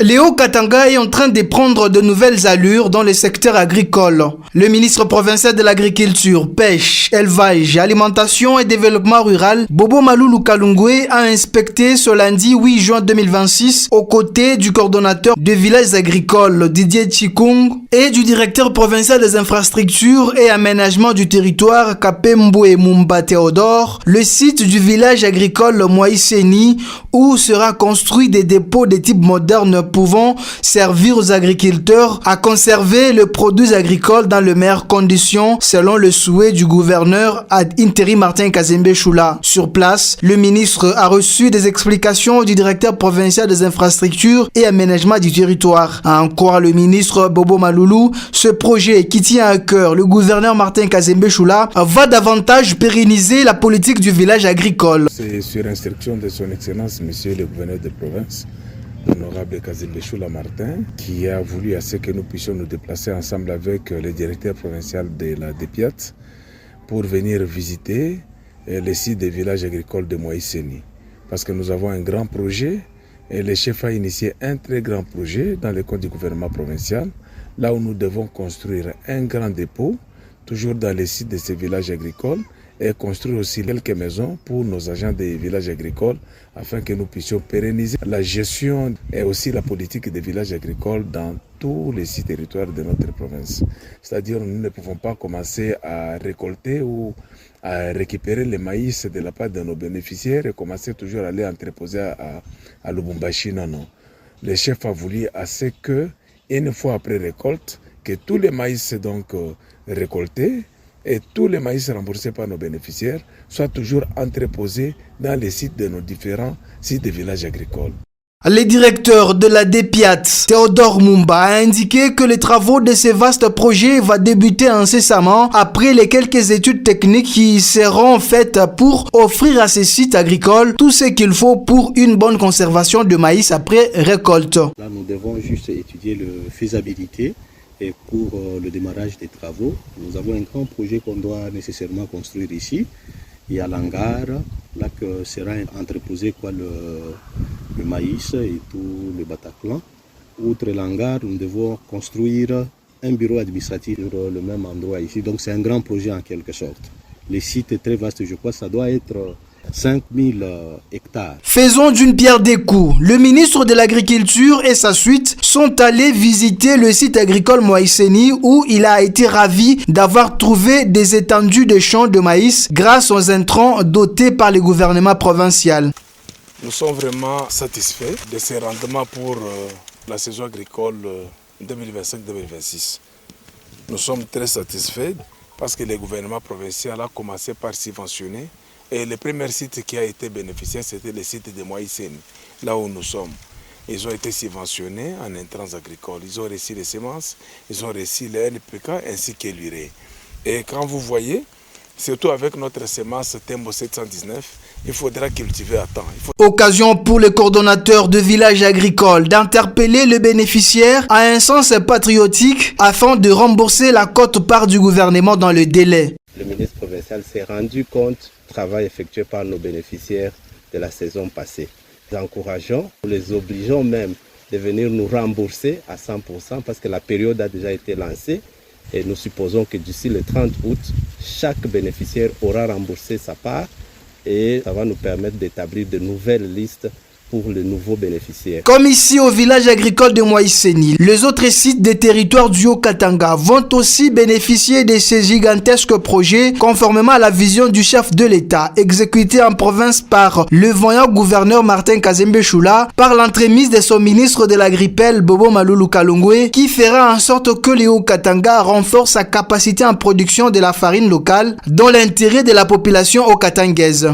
Léo Katanga est en train de prendre de nouvelles allures dans le secteur agricole. Le ministre provincial de l'Agriculture, Pêche, Élevage, Alimentation et Développement Rural, Bobo Maloulou Kalungwe, a inspecté ce lundi 8 juin 2026 aux côtés du coordonnateur de villages agricoles, Didier Chikung, et du directeur provincial des infrastructures et aménagement du territoire, Kapembwe Mumba Théodore, le site du village agricole Moïseni, où sera construit des dépôts de type moderne pouvant servir aux agriculteurs à conserver les produits agricoles dans les meilleures conditions selon le souhait du gouverneur ad interim Martin Kazembe Choula. Sur place, le ministre a reçu des explications du directeur provincial des infrastructures et aménagement du territoire. À en croire le ministre Bobo Maloulou, ce projet qui tient à cœur le gouverneur Martin Kazembe Choula va davantage pérenniser la politique du village agricole. C'est sur instruction de son excellence, monsieur le gouverneur de province, l'honorable Kazembe Choula Martin, qui a voulu à ce que nous puissions nous déplacer ensemble avec le directeur provincial de la DEPIAT pour venir visiter le site des villages agricoles de Moïseni. Parce que nous avons un grand projet et le chef a initié un très grand projet dans le cadre du gouvernement provincial, là où nous devons construire un grand dépôt, toujours dans les sites de ces villages agricoles, et construire aussi quelques maisons pour nos agents des villages agricoles afin que nous puissions pérenniser la gestion et aussi la politique des villages agricoles dans tous les 6 territoires de notre province. C'est-à-dire nous ne pouvons pas commencer à récolter ou à récupérer le maïs de la part de nos bénéficiaires et commencer toujours à aller entreposer à Lubumbashi. Non, non. Le chef a voulu à ce que, une fois après récolte, que tous les maïs donc récoltés et tous les maïs remboursés par nos bénéficiaires soient toujours entreposés dans les sites de nos différents sites de villages agricoles. Le directeur de la DEPIAT, Théodore Mumba, a indiqué que les travaux de ce vaste projet vont débuter incessamment après les quelques études techniques qui seront faites pour offrir à ces sites agricoles tout ce qu'il faut pour une bonne conservation de maïs après récolte. Là, nous devons juste étudier la faisabilité. Et pour le démarrage des travaux, nous avons un grand projet qu'on doit nécessairement construire ici. Il y a l'hangar, là que sera entreposé le maïs et tout le Bataclan. Outre l'hangar, nous devons construire un bureau administratif sur le même endroit ici. Donc c'est un grand projet en quelque sorte. Le site est très vaste, je crois que ça doit être 5000 hectares. Faisons d'une pierre deux coups. Le ministre de l'Agriculture et sa suite sont allés visiter le site agricole Moïseni où il a été ravi d'avoir trouvé des étendues de champs de maïs grâce aux intrants dotés par le gouvernement provincial. Nous sommes vraiment satisfaits de ces rendements pour la saison agricole 2025-2026. Nous sommes très satisfaits parce que le gouvernement provincial a commencé par subventionner. Et le premier site qui a été bénéficiaire, c'était le site de Moïseni, là où nous sommes. Ils ont été subventionnés en intrants agricoles. Ils ont reçu les semences, ils ont reçu le NPK ainsi que l'urée. Et quand vous voyez, surtout avec notre semence Tembo 719, il faudra cultiver à temps. Occasion pour le coordonnateur de village agricole d'interpeller le bénéficiaire à un sens patriotique afin de rembourser la quote-part du gouvernement dans le délai. Le ministre provincial s'est rendu compte du travail effectué par nos bénéficiaires de la saison passée. Nous encourageons, nous les obligeons même de venir nous rembourser à 100% parce que la période a déjà été lancée et nous supposons que d'ici le 30 août, chaque bénéficiaire aura remboursé sa part et ça va nous permettre d'établir de nouvelles listes pour les nouveaux bénéficiaires. Comme ici au village agricole de Moïseni, les autres sites des territoires du Haut-Katanga vont aussi bénéficier de ces gigantesques projets conformément à la vision du chef de l'État, exécuté en province par le voyant gouverneur Martin Kazembe Choula, par l'entremise de son ministre de l'Agripel Bobo Maloulou Kalungwe, qui fera en sorte que le Haut-Katanga renforce sa capacité en production de la farine locale dans l'intérêt de la population haut-katangaise.